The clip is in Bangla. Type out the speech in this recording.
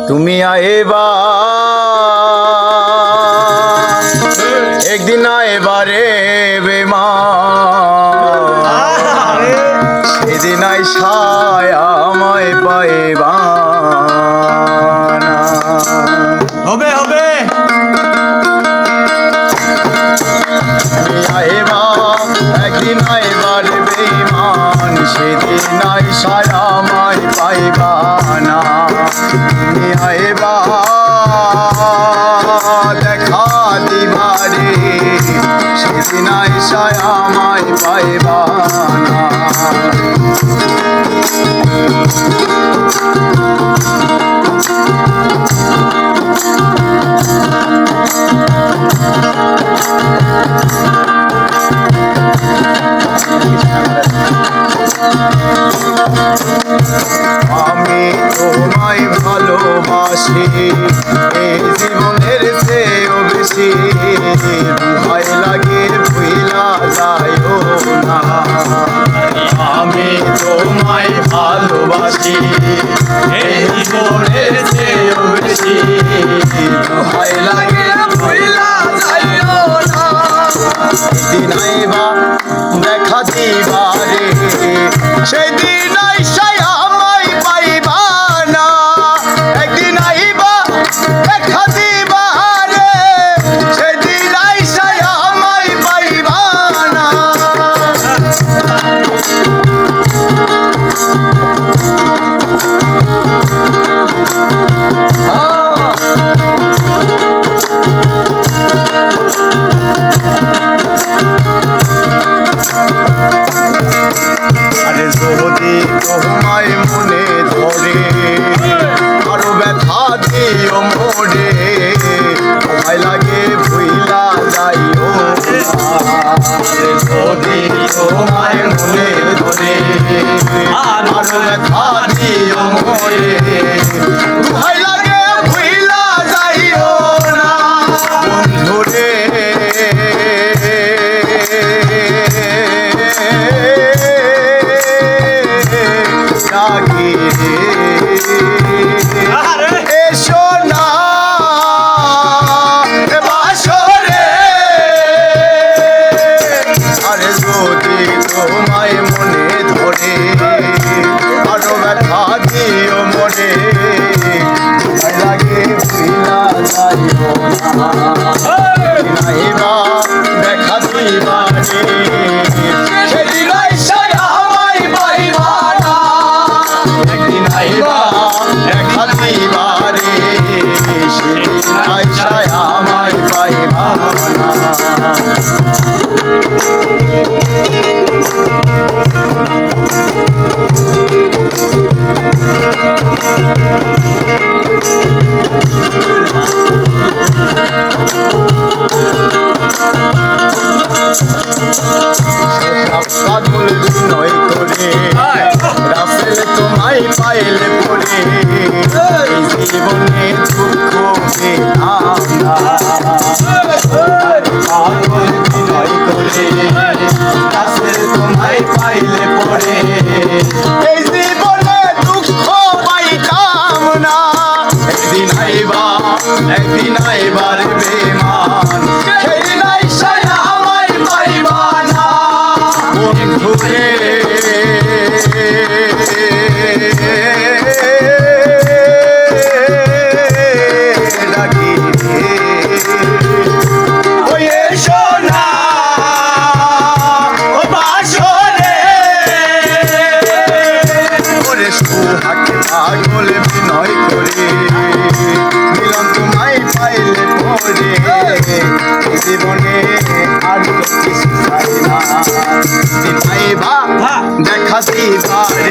তুমি আইবা একদিন আইবারে বেমান সেদিন আইসায় আমায় পাইবা না। হবে হবে তুমি আইবা একদিন আইবারে বেমান সেদিন আইসায় আমায় পাইবা না। তুমি আইবা দেখা দিবারে সেদিন আইসায় আমায় পাইবা না। আমি তোমায় ভালোবাসি এই জীবনের চেয়েও বেশি, ভয় লাগে ভুইলা যাইও না। আমি তোমায় ভালোবাসি এই জীবনের চেয়েও বেশি, ভয় লাগে ভুইলা যাইও না। দিন আইবা দেখা দিবারে সেদিন আইসায় আমায় পাইবা না। একদিন আইবা দেখা দিবারে সেদিন আইসায় আমায় পাইবা না। আরে যদি তোমায় মনে ধরে আরো ব্যথা দিও মোরে, ভয় লাগে ভুইলা যাইও না। আরে যদি তোমায় মনে ধরে আরো ব্যথা দিও মোরে, ভয় লাগে ভুইলা যাইও না। বন্ধুরে এসো না বাসরে, আরে যদি তোমায় মনে ধরে আরো ব্যথা দিও মনে, ভয় লাগে ভুইলা যাইও না। নাইবা দেখা দিবারে সেদিন আইসায় আমায় পাইবা না। একদিন আইবা দেখা দিবারে সেদিন আইসায় আমায় পাইবা না। পাগল বিনয় করে রাসেল তোমায় পাইলে পড়ে এই জীবনে দুঃখ পেলাম না। পাগল বিনয় করে রাসেল তোমায় পাইলে পড়ে এই জীবনে দুঃখ পাইতাম না। একদিন আইবা একদিন আইবার বেমান সেদিন আইসায় আমায় পাইবা না। বন্ধুরে ডাকি ওই এসো না ও বাসরে, ওরে সুহাকে পাগল বিনয় করে মিলন তোমায় পাইলে পরে জীবনে আর কিছু চাই না। দিন আইবা দেখা দিবারে